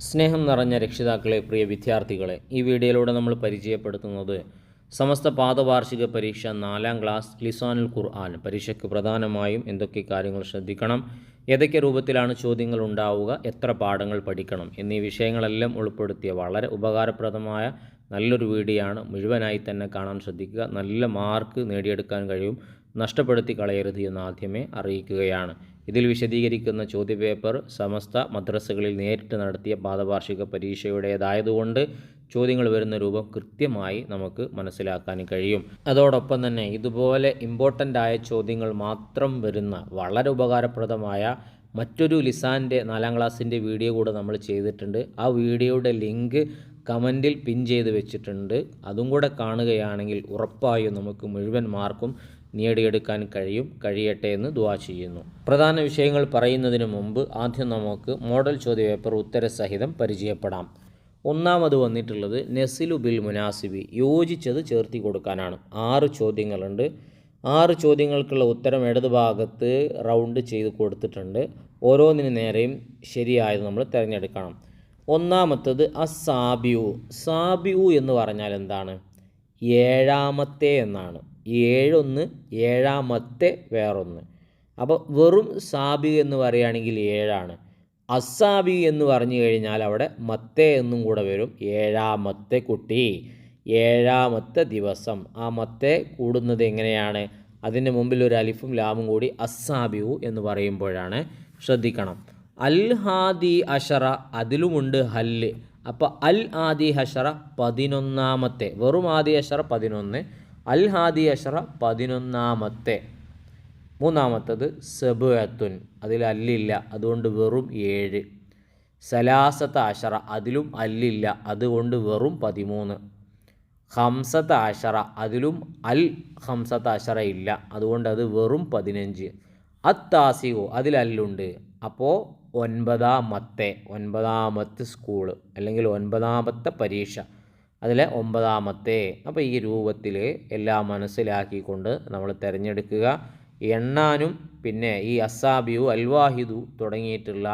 സ്നേഹം നിറഞ്ഞ രക്ഷിതാക്കളെ, പ്രിയ വിദ്യാർത്ഥികളെ, ഈ വീഡിയോയിലൂടെ നമ്മൾ പരിചയപ്പെടുത്തുന്നത് സമസ്ത പാദവാർഷിക പരീക്ഷ 4ാം ക്ലാസ് ലിസാനുൽ ഖുർആൻ പരീക്ഷയ്ക്ക് പ്രധാനമായും എന്തൊക്കെ കാര്യങ്ങൾ ശ്രദ്ധിക്കണം, ഏതൊക്കെ രൂപത്തിലാണ് ചോദ്യങ്ങൾ ഉണ്ടാവുക, എത്ര പാഠങ്ങൾ പഠിക്കണം എന്നീ വിഷയങ്ങളെല്ലാം ഉൾപ്പെടുത്തിയ വളരെ ഉപകാരപ്രദമായ നല്ലൊരു വീഡിയോ ആണ്. മുഴുവനായി തന്നെ കാണാൻ ശ്രദ്ധിക്കുക. നല്ല മാർക്ക് നേടിയെടുക്കാൻ കഴിയും. നഷ്ടപ്പെടുത്തി കളയരുത് എന്ന് ആദ്യമേ അറിയിക്കുകയാണ്. ഇതിൽ വിശദീകരിക്കുന്ന ചോദ്യപേപ്പർ സമസ്ത മദ്രസകളിൽ നേരിട്ട് നടത്തിയ പാദവാർഷിക പരീക്ഷയുടേതായതുകൊണ്ട് ചോദ്യങ്ങൾ വരുന്ന രൂപം കൃത്യമായി നമുക്ക് മനസ്സിലാക്കാൻ കഴിയും. അതോടൊപ്പം തന്നെ ഇതുപോലെ ഇമ്പോർട്ടൻ്റ് ആയ ചോദ്യങ്ങൾ മാത്രം വരുന്ന വളരെ ഉപകാരപ്രദമായ മറ്റൊരു ലിസാൻ്റെ 4ാം ക്ലാസ്സിൻ്റെ വീഡിയോ കൂടെ നമ്മൾ ചെയ്തിട്ടുണ്ട്. ആ വീഡിയോയുടെ ലിങ്ക് കമൻറ്റിൽ പിൻ ചെയ്ത് വെച്ചിട്ടുണ്ട്. അതും കൂടെ കാണുകയാണെങ്കിൽ ഉറപ്പായും നമുക്ക് മുഴുവൻ മാർക്കും നേടിയെടുക്കാൻ കഴിയട്ടെ എന്ന് ദുആ ചെയ്യുന്നു. പ്രധാന വിഷയങ്ങൾ പറയുന്നതിന് മുമ്പ് ആദ്യം നമുക്ക് മോഡൽ ചോദ്യപേപ്പർ ഉത്തരസഹിതം പരിചയപ്പെടാം. ഒന്നാമത് വന്നിട്ടുള്ളത് നെസിലു ബിൽ മുനാസിബി, യോജിച്ചത് ചേർത്തി കൊടുക്കാനാണ്. 6 ചോദ്യങ്ങളുണ്ട്. 6 ചോദ്യങ്ങൾക്കുള്ള ഉത്തരം ഇടതുഭാഗത്ത് റൗണ്ട് ചെയ്ത് കൊടുത്തിട്ടുണ്ട്. ഓരോന്നിന് നേരെയും ശരിയായത് നമ്മൾ തിരഞ്ഞെടുക്കണം. ഒന്നാമത്തത് അസാബിയു. സാബിയു എന്ന് പറഞ്ഞാൽ എന്താണ്? ഏഴാമത്തെ എന്നാണ്. 7 ഏഴാമത്തെ വേറൊന്ന്. അപ്പോൾ വെറും സാബി എന്ന് പറയുകയാണെങ്കിൽ 7ആണ്. അസാബി എന്ന് പറഞ്ഞു കഴിഞ്ഞാൽ അവിടെ മത്തേ എന്നും കൂടെ വരും. ഏഴാമത്തെ കുട്ടി, ഏഴാമത്തെ ദിവസം. ആ മത്തേ കൂടുന്നത് എങ്ങനെയാണ്? അതിൻ്റെ മുമ്പിൽ ഒരു അലിഫും ലാമും കൂടി അസാബിയു എന്ന് പറയുമ്പോഴാണ്. ശ്രദ്ധിക്കണം. അൽ ഹാദി അഷറ, അതിലുമുണ്ട് ഹല്ല്. അപ്പോൾ അൽ ആദി അഷറ 11ാമത്തെ. വെറും ആദി അഷറ 11, അൽ ഹാദി അഷറ 11ാമത്തെ. മൂന്നാമത്തത് സബഅത്തുൻ, അതിൽ അല്ലില്ല, അതുകൊണ്ട് വെറും 7. സലാസത്ത അഷറ, അതിലും അല്ലില്ല, അതുകൊണ്ട് വെറും 13. ഹംസത്ത അഷറ, അതിലും അൽ ഹംസത്ത അഷറ ഇല്ല, അതുകൊണ്ട് അത് വെറും 15. അത്താസിഹു, അതിൽ അല്ലുണ്ട്, അപ്പോൾ 9ാമത്തെ. 9ാമത്തെ സ്കൂള് അല്ലെങ്കിൽ 9ാമത്തെ പരീക്ഷ, അതിലെ 9ാമത്തെ. അപ്പോൾ ഈ രൂപത്തിൽ എല്ലാം മനസ്സിലാക്കിക്കൊണ്ട് നമ്മൾ തിരഞ്ഞെടുക്കുക. എണ്ണാനും പിന്നെ ഈ അസാബിയു അൽവാഹിദു തുടങ്ങിയിട്ടുള്ള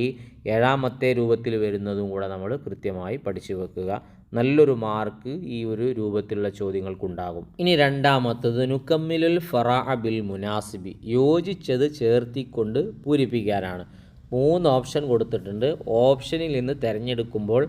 ഈ 7ാമത്തെ രൂപത്തിൽ വരുന്നതും കൂടെ നമ്മൾ കൃത്യമായി പഠിച്ചു വെക്കുക. നല്ലൊരു മാർക്ക് ഈ ഒരു രൂപത്തിലുള്ള ചോദ്യങ്ങൾക്കുണ്ടാകും. ഇനി രണ്ടാമത്തത് നുക്കമ്മിലുൽ ഫറാഅ ബിൽ മുനാസിബി, യോജിച്ചത് ചേർത്തിക്കൊണ്ട് പൂരിപ്പിക്കാനാണ്. 3 ഓപ്ഷൻ കൊടുത്തിട്ടുണ്ട്. ഓപ്ഷനിൽ നിന്ന് തിരഞ്ഞെടുക്കുമ്പോൾ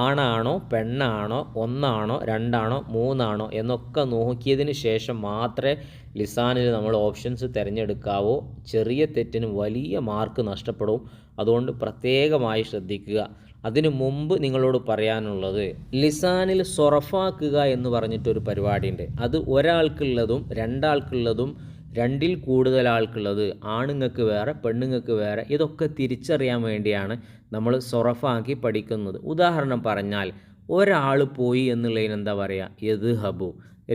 ആണാണോ പെണ്ണാണോ, 1 ആണോ 2 ആണോ 3 ആണോ എന്നൊക്കെ നോക്കിയതിന് ശേഷം മാത്രമേ ലിസാനിൽ നമ്മൾ ഓപ്ഷൻസ് തിരഞ്ഞെടുക്കാവൂ. ചെറിയ തെറ്റിന് വലിയ മാർക്ക് നഷ്ടപ്പെടും. അതുകൊണ്ട് പ്രത്യേകമായി ശ്രദ്ധിക്കുക. അതിനു മുമ്പ് നിങ്ങളോട് പറയാനുള്ളത്, ലിസാനിൽ സൊറഫാക്കുക എന്ന് പറഞ്ഞിട്ടൊരു പരിപാടിയുണ്ട്. അത് ഒരാൾക്കുള്ളതും 2 ആൾക്കുള്ളതും 2ൽ കൂടുതൽ ആൾക്കുള്ളത്, ആണുങ്ങൾക്ക് വേറെ പെണ്ണുങ്ങൾക്ക് വേറെ, ഇതൊക്കെ തിരിച്ചറിയാൻ വേണ്ടിയാണ് നമ്മൾ സൊറഫാക്കി പഠിക്കുന്നത്. ഉദാഹരണം പറഞ്ഞാൽ, ഒരാൾ പോയി എന്നുള്ളതിന് എന്താ പറയുക? യദ്ഹബു.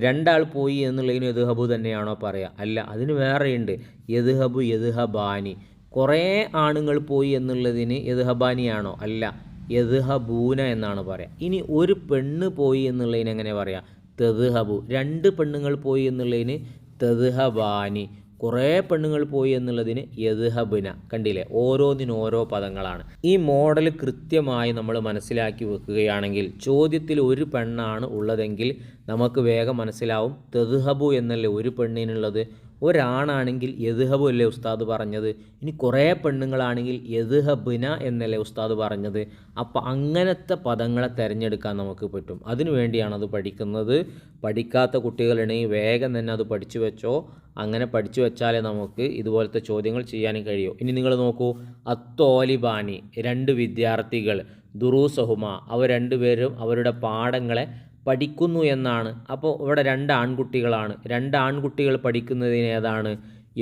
2 ആൾ പോയി എന്നുള്ളതിന് യദ്ഹബു തന്നെയാണോ പറയുക? അല്ല, അതിന് വേറെയുണ്ട്. യദ്ഹബു, യദ്ഹബാനി. കുറേ ആണുങ്ങൾ പോയി എന്നുള്ളതിന് യദ്ഹബാനിയാണോ? അല്ല, യദ്ഹബൂന എന്നാണ് പറയുക. ഇനി ഒരു പെണ്ണ് പോയി എന്നുള്ളതിന് എങ്ങനെ പറയാം? തദ്ഹബു. 2 പെണ്ണുങ്ങൾ പോയി എന്നുള്ളതിന് തദ്ഹബാനി. കുറേ പെണ്ണുങ്ങൾ പോയി എന്നുള്ളതിന് യദ്ഹബുന. കണ്ടില്ലേ? ഓരോന്നിനും ഓരോ പദങ്ങളാണ്. ഈ മോഡൽ കൃത്യമായി നമ്മൾ മനസ്സിലാക്കി വെക്കുകയാണെങ്കിൽ ചോദ്യത്തിൽ ഒരു പെണ്ണാണ് ഉള്ളതെങ്കിൽ നമുക്ക് വേഗം മനസ്സിലാവും തദ്ഹബു എന്നല്ലേ ഒരു പെണ്ണിനുള്ളത്. ഒരാണാണെങ്കിൽ യദ്ഹബു അല്ലേ ഉസ്താദ് പറഞ്ഞത്. ഇനി കുറേ പെണ്ണുങ്ങളാണെങ്കിൽ യദ്ഹബുന എന്നല്ലേ ഉസ്താദ് പറഞ്ഞത്. അപ്പോൾ അങ്ങനത്തെ പദങ്ങളെ തിരഞ്ഞെടുക്കാൻ നമുക്ക് പറ്റും. അതിനു വേണ്ടിയാണ് അത് പഠിക്കുന്നത്. പഠിക്കാത്ത കുട്ടികളുണ്ടെങ്കിൽ വേഗം തന്നെ അത് പഠിച്ചു വെച്ചോ. അങ്ങനെ പഠിച്ചു വെച്ചാലേ നമുക്ക് ഇതുപോലത്തെ ചോദ്യങ്ങൾ ചെയ്യാനും കഴിയും. ഇനി നിങ്ങൾ നോക്കൂ, അത്തോലിബാനി, 2 വിദ്യാർത്ഥികൾ, ദുറൂസഹുമ, അവർ 2 പേരും അവരുടെ പാഠങ്ങളെ പഠിക്കുന്നു എന്നാണ്. അപ്പോൾ ഇവിടെ 2 ആൺകുട്ടികളാണ്. 2 ആൺകുട്ടികൾ പഠിക്കുന്നതിന് ഏതാണ്?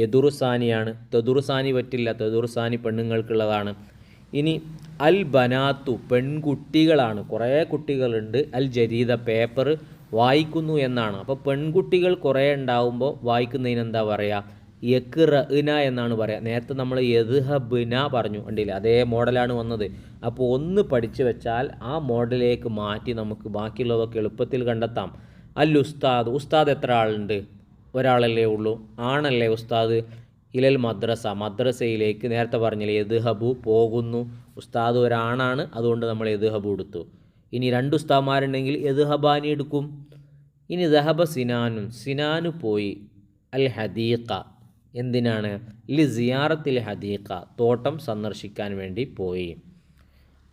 യദുറുസാനിയാണ്. തദുറുസാനി പറ്റില്ല, തദുറുസാനി പെണ്ണുങ്ങൾക്കുള്ളതാണ്. ഇനി അൽ ബനാത്തു, പെൺകുട്ടികളാണ്. കുറേ കുട്ടികളുണ്ട്. അൽ ജരീദ, പേപ്പർ വായിക്കുന്നു എന്നാണ്. അപ്പോൾ പെൺകുട്ടികൾ കുറേ ഉണ്ടാവുമ്പോൾ വായിക്കുന്നതിന് എന്താ പറയുക? യക്റഅന എന്നാണ് പറയുക. നേരത്തെ നമ്മൾ യദ്ഹബുന പറഞ്ഞു, കണ്ടില്ല? അതേ മോഡലാണ് വന്നത്. അപ്പോൾ ഒന്ന് പഠിച്ചു വെച്ചാൽ ആ മോഡലിലേക്ക് മാറ്റി നമുക്ക് ബാക്കിയുള്ളതൊക്കെ എളുപ്പത്തിൽ കണ്ടെത്താം. അൽ ഉസ്താദ്, ഉസ്താദ് എത്ര ആളുണ്ട്? ഒരാളല്ലേ ഉള്ളൂ. ആണല്ലേ ഉസ്താദ്? ഇലൽ മദ്രസ, മദ്രസയിലേക്ക് നേരത്തെ പറഞ്ഞില്ലേ യദ്ഹബു പോകുന്നു. ഉസ്താദ് ഒരാണാണ്, അതുകൊണ്ട് നമ്മൾ എദ്ഹബ് എടുത്തു. ഇനി 2 ഉസ്താദ്മാരുണ്ടെങ്കിൽ എദ്ഹബാനി എടുക്കും. ഇനി ദഹബ സിനാനും, സിനാനു പോയി അൽ ഹദീഖ, എന്തിനാണ്? സിയാറത്തിൽ ഹദീഖ, തോട്ടം സന്ദർശിക്കാൻ വേണ്ടി പോയി.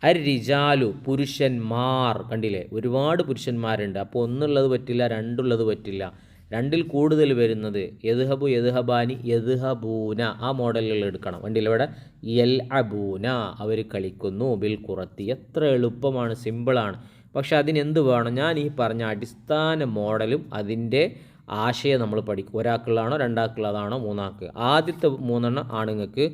അർ റിജാലു, പുരുഷന്മാർ, കണ്ടില്ലേ ഒരുപാട് പുരുഷന്മാരുണ്ട്, അപ്പോൾ ഒന്നുള്ളത് പറ്റില്ല, രണ്ടുള്ളത് പറ്റില്ല, 2ൽ കൂടുതൽ വരുന്നത് യദ്ഹബു, യദ്ഹബാനി, യദ്ഹബൂന, ആ മോഡലുകൾ എടുക്കണം. കണ്ടില്ല ഇവിടെ യൽ അബൂന, അവർ കളിക്കുന്നു, ബിൽ ഖുറത്തി, എത്ര എളുപ്പമാണ്, സിമ്പിളാണ്. പക്ഷെ അതിനെന്ത് വേണം? ഞാൻ ഈ പറഞ്ഞ അടിസ്ഥാന മോഡലും അതിൻ്റെ ആശയം നമ്മൾ പഠിക്കും. ഒരാൾക്കുള്ളതാണോ, രണ്ടാൾക്കുള്ളതാണോ, മൂന്നാൾക്ക്. ആദ്യത്തെ 3 ആണുങ്ങൾക്ക്,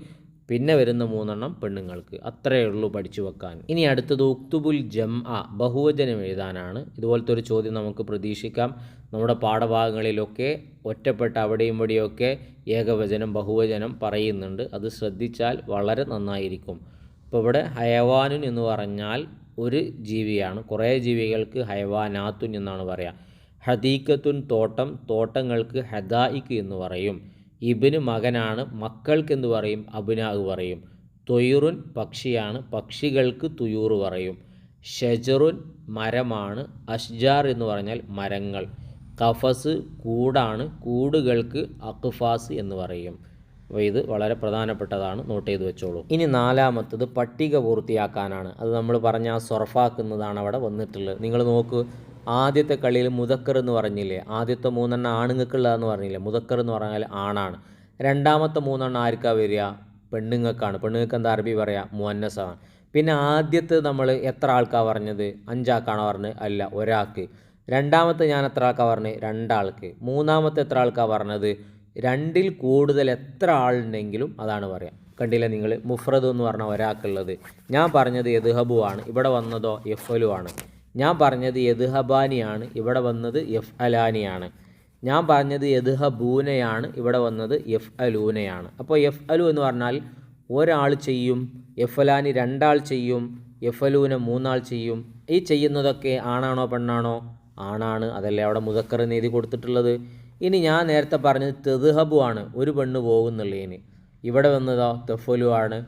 പിന്നെ വരുന്ന 3 പെണ്ണുങ്ങൾക്ക്. അത്രയേ ഉള്ളൂ പഠിച്ചു വെക്കാൻ. ഇനി അടുത്തത് ഉക്തുബുൽ ജംഅ, ബഹുവചനം എഴുതാനാണ്. ഇതുപോലത്തെ ഒരു ചോദ്യം നമുക്ക് പ്രതീക്ഷിക്കാം. നമ്മുടെ പാഠഭാഗങ്ങളിലൊക്കെ ഒറ്റപ്പെട്ട അവിടെയും ഇവിടെയൊക്കെ ഏകവചനം, ബഹുവചനം പറയുന്നുണ്ട്. അത് ശ്രദ്ധിച്ചാൽ വളരെ നന്നായിരിക്കും. ഇപ്പോൾ ഇവിടെ ഹയവാനുൻ എന്ന് പറഞ്ഞാൽ ഒരു ജീവിയാണ്. കുറേ ജീവികൾക്ക് ഹയവാനാത്തുൻ എന്നാണ് പറയുക. ഹദീക്കത്തുൻ, തോട്ടം, തോട്ടങ്ങൾക്ക് ഹദായിക്ക് എന്ന് പറയും. ഇബ്ന് മകനാണ്, മക്കൾക്ക് എന്ന് പറയും, അബ്നാഹ് പറയും. തൊയ്റുൻ, പക്ഷിയാണ്, പക്ഷികൾക്ക് തുയൂർ പറയും. ഷജറുൻ, മരമാണ്. അഷ്ജാർ എന്ന് പറഞ്ഞാൽ മരങ്ങൾ. ഖഫസ്, കൂടാണ്, കൂടുകൾക്ക് അഖ്ഫാസ് എന്ന് പറയും. അപ്പോൾ ഇത് വളരെ പ്രധാനപ്പെട്ടതാണ്, നോട്ട് ചെയ്ത് വെച്ചോളൂ. ഇനി 4ാമത്തത് പട്ടിക പൂർത്തിയാക്കാനാണ്. അത് നമ്മൾ പറഞ്ഞ സൊറഫാക്കുന്നതാണ് അവിടെ വന്നിട്ടുള്ളത്. നിങ്ങൾ നോക്കൂ, ആദ്യത്തെ കളിയിൽ മുദക്കർ എന്ന് പറഞ്ഞില്ലേ, ആദ്യത്തെ 3 ആണുങ്ങൾക്കുള്ളതെന്ന് പറഞ്ഞില്ലേ, മുദക്കർ എന്ന് പറഞ്ഞാൽ ആണാണ്. 2ാമത്തെ 3 ആർക്കാ വരിക? പെണ്ണുങ്ങൾക്കാണ്. പെണ്ണുങ്ങൾക്ക് എന്താ അറബി പറയാം? മുഅന്നസാണ്. പിന്നെ ആദ്യത്തെ നമ്മൾ എത്ര ആൾക്കാണ് പറഞ്ഞത്? 5 ആൾക്കാണോ പറഞ്ഞത്? അല്ല, ഒരാൾക്ക്. 2ാമത്തെ ഞാൻ എത്ര ആൾക്കാണ് പറഞ്ഞത്? 2 ആൾക്ക്. 3ാമത്തെ എത്ര ആൾക്കാണ് പറഞ്ഞത്? 2ൽ കൂടുതൽ എത്ര ആളുണ്ടെങ്കിലും അതാണ് പറയാം. കണ്ടില്ല നിങ്ങൾ, മുഫ്രദ് എന്ന് പറഞ്ഞാൽ ഒരാൾക്കുള്ളത്. ഞാൻ പറഞ്ഞത് യദ്ഹബു ആണ്, ഇവിടെ വന്നതോ യഫ്അലു ആണ്. ഞാൻ പറഞ്ഞത് യദ്ഹബാനിയാണ്, ഇവിടെ വന്നത് യഫ്അലാനിയാണ്. ഞാൻ പറഞ്ഞത് യദ്ഹബൂനയാണ്, ഇവിടെ വന്നത് യഫ്അലൂനയാണ്. അപ്പോൾ യഫ്അലു എന്ന് പറഞ്ഞാൽ ഒരാൾ ചെയ്യും, യഫ്അലാനി 2 ആൾ ചെയ്യും, യഫ്അലൂന 3 ആൾ ചെയ്യും. ഈ ചെയ്യുന്നതൊക്കെ ആണാണോ പെണ്ണാണോ? ആണാണ്. അതല്ലേ അവിടെ മുദക്കർ എന്ന് എഴുതി കൊടുത്തിട്ടുള്ളത്. ഇനി ഞാൻ നേരത്തെ പറഞ്ഞത് തെദ്ഹബു ആണ്, ഒരു പെണ്ണ് പോകുന്നുള്ളതിന്. ഇവിടെ വന്നതോ തെഫലു ആണ്.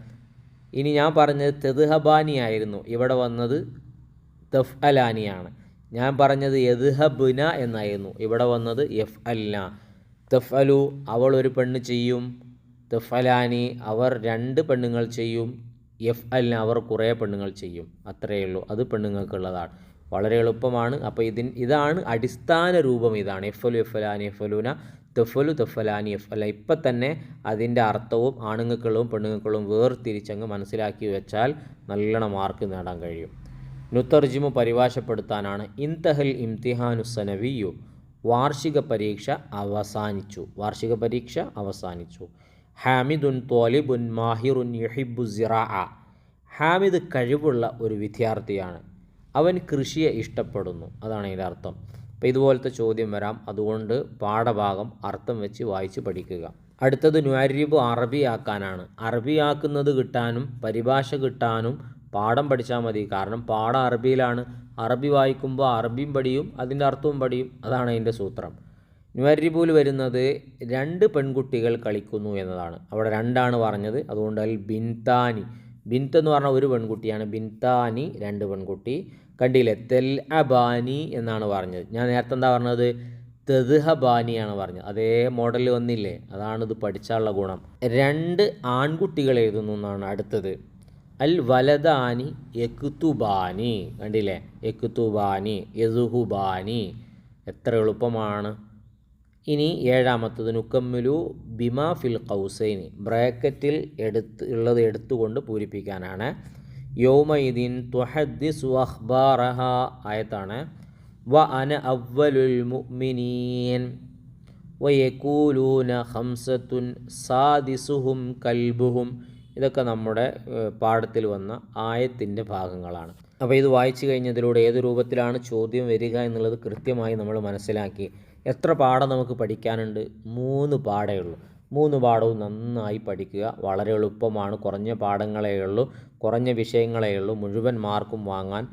ഇനി ഞാൻ പറഞ്ഞത് തെദ്ഹബാനി ആയിരുന്നു, ഇവിടെ വന്നത് തഫ്അലാനിയാണ്. ഞാൻ പറഞ്ഞത് യദ്ഹബ്ന എന്നായിരുന്നു, ഇവിടെ വന്നത് യഫ്അൽന. തഫ്അലു, അവൾ ഒരു പെണ്ണ് ചെയ്യും. തഫ്അലാനി, അവർ 2 പെണ്ണുങ്ങൾ ചെയ്യും. യഫ്അൽന, അവർ കുറേ പെണ്ണുങ്ങൾ ചെയ്യും. അത്രയേ ഉള്ളൂ, അത് പെണ്ണുങ്ങൾക്കുള്ളതാണ്. വളരെ എളുപ്പമാണ്. അപ്പോൾ ഇതാണ് അടിസ്ഥാന രൂപം. ഇതാണ് യഫ്അലു, യഫ്അലാനി, യഫ്അലൂന, തഫ്അലു, തഫ്അലാനി, യഫ്അല. ഇപ്പം തന്നെ അതിൻ്റെ അർത്ഥവും ആണുങ്ങൾക്കുള്ളതും പെണ്ണുങ്ങൾക്കുള്ളതും വേർതിരിച്ചങ്ങ് മനസ്സിലാക്കി വെച്ചാൽ നല്ലോണം മാർക്ക് നേടാൻ കഴിയും. നുത്തർജിമു, പരിഭാഷപ്പെടുത്താനാണ്. ഇൻതഹൽ ഇംതിഹാനു സനവിയു, വാർഷിക പരീക്ഷ അവസാനിച്ചു. വാർഷിക പരീക്ഷ അവസാനിച്ചു. ഹാമിദുൻ ത്വാലിബുൻ മാഹിറുൻ യുഹിബ്ബു സിറാഅ. ഹാമിദ് കഴിവുള്ള ഒരു വിദ്യാർത്ഥിയാണ്, അവൻ കൃഷിയെ ഇഷ്ടപ്പെടുന്നു. അതാണ് അതിൻ്റെ അർത്ഥം. അപ്പോൾ ഇതുപോലത്തെ ചോദ്യം വരാം. അതുകൊണ്ട് പാഠഭാഗം അർത്ഥം വെച്ച് വായിച്ച് പഠിക്കുക. അടുത്തത് നുഅരിബു, അറബിയാക്കാനാണ്. അറബിയാക്കുന്നത് കിട്ടാനും പരിഭാഷ കിട്ടാനും പാഠം പഠിച്ചാൽ മതി. കാരണം പാഠം അറബിയിലാണ്. അറബി വായിക്കുമ്പോൾ അറബിയും പഠിയും അതിൻ്റെ അർത്ഥവും പഠിയും. അതാണ് അതിൻ്റെ സൂത്രം. നുഅരിബുൽ വരുന്നത് 2 പെൺകുട്ടികൾ കളിക്കുന്നു എന്നതാണ്. അവിടെ 2 പറഞ്ഞത്, അതുകൊണ്ട് അൽ ബിൻതാനി. ബിൻത്ത് എന്ന് പറഞ്ഞാൽ ഒരു പെൺകുട്ടിയാണ്, ബിൻതാനി 2 പെൺകുട്ടി. കണ്ടില്ലേ, തെൽ അബാനി എന്നാണ് പറഞ്ഞത്. ഞാൻ നേരത്തെ എന്താ പറഞ്ഞത്? തെദ്ഹബാനിയാണ് പറഞ്ഞത്. അതേ മോഡൽ വന്നില്ലേ, അതാണ് ഇത് പഠിച്ചാലുള്ള ഗുണം. 2 ആൺകുട്ടികൾ എഴുതുന്നു എന്നാണ് അടുത്തത്. അൽ വലദാനി യക്തുബാനി. കണ്ടില്ലേ, യക്തുബാനി, യസുഹുബാനി. എത്ര എളുപ്പമാണ്. ഇനി 7ാമത്തത് നുക്കമ്മിലു ബിമാ ഫിൽ ഖൗസൈനി, ബ്രാക്കറ്റിൽ ഉള്ളത് എടുത്തുകൊണ്ട് പൂരിപ്പിക്കാനാണ്. യൗമഇദിൻ തുഹദ്ദിസു അഖ്ബാറഹ ആയത്താണ്. വ അന അവ്വലുൽ മുഅ്മിനീൻ വയഖൂലൂന ഖംസത്തുൻ സാദിസുഹും കൽബുഹും. ഇതൊക്കെ നമ്മുടെ പാഠത്തിൽ വന്ന ആയത്തിൻ്റെ ഭാഗങ്ങളാണ്. അപ്പോൾ ഇത് വായിച്ചു കഴിഞ്ഞതിലൂടെ ഏത് രൂപത്തിലാണ് ചോദ്യം വരിക എന്നുള്ളത് കൃത്യമായി നമ്മൾ മനസ്സിലാക്കി. എത്ര പാഠം നമുക്ക് പഠിക്കാനുണ്ട്? 3 പാഠമേ ഉള്ളൂ. 3 പാഠവും നന്നായി പഠിക്കുക. വളരെ എളുപ്പമാണ്. കുറഞ്ഞ പാഠങ്ങളേ ഉള്ളൂ, കുറഞ്ഞ വിഷയങ്ങളേ ഉള്ളൂ. മുഴുവൻ മാർക്കും വാങ്ങാൻ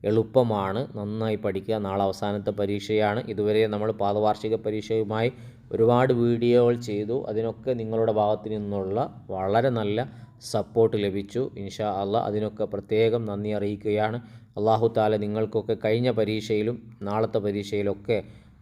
എളുപ്പമാണ്. നന്നായി പഠിക്കുക. നാളെ അവസാനത്തെ പരീക്ഷയാണ്. ഇതുവരെ നമ്മൾ പാദവാർഷിക പരീക്ഷയുമായി ഒരുപാട് വീഡിയോകൾ ചെയ്തു. അതിനൊക്കെ നിങ്ങളുടെ ഭാഗത്തു നിന്നുള്ള വളരെ നല്ല സപ്പോർട്ട് ലഭിച്ചു. ഇൻഷാ അള്ളാഹ് അതിനൊക്കെ പ്രത്യേകം നന്ദി അറിയിക്കുകയാണ്. അള്ളാഹു താല നിങ്ങൾക്കൊക്കെ കഴിഞ്ഞ പരീക്ഷയിലും നാളത്തെ പരീക്ഷയിലൊക്കെ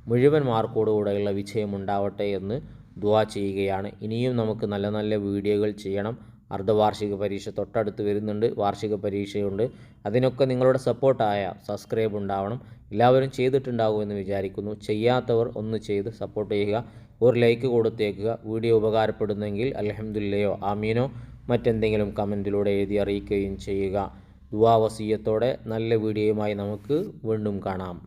മുഴുവൻ മാർക്കോടുകൂടെയുള്ള വിജയമുണ്ടാവട്ടെ എന്ന് ദുആ ചെയ്യുകയാണ്. ഇനിയും നമുക്ക് നല്ല നല്ല വീഡിയോകൾ ചെയ്യണം. അർദ്ധവാർഷിക പരീക്ഷ തൊട്ടടുത്ത് വരുന്നുണ്ട്, വാർഷിക പരീക്ഷയുണ്ട്. അതിനൊക്കെ നിങ്ങളുടെ സപ്പോർട്ടായ സബ്സ്ക്രൈബ് ഉണ്ടാവണം. എല്ലാവരും ചെയ്തിട്ടുണ്ടാകുമെന്ന് വിചാരിക്കുന്നു. ചെയ്യാത്തവർ ഒന്ന് ചെയ്ത് സപ്പോർട്ട് ചെയ്യുക, ഒരു ലൈക്ക് കൊടുത്തേക്കുക. വീഡിയോ ഉപകാരപ്പെടുന്നെങ്കിൽ അൽഹംദുലില്ലയോ ആമീനോ മറ്റെന്തെങ്കിലും കമൻറ്റിലൂടെ എഴുതി അറിയിക്കുകയും ചെയ്യുക. ദുആ വസിയ്യത്തോടെ നല്ല വീഡിയോയുമായി നമുക്ക് വീണ്ടും കാണാം.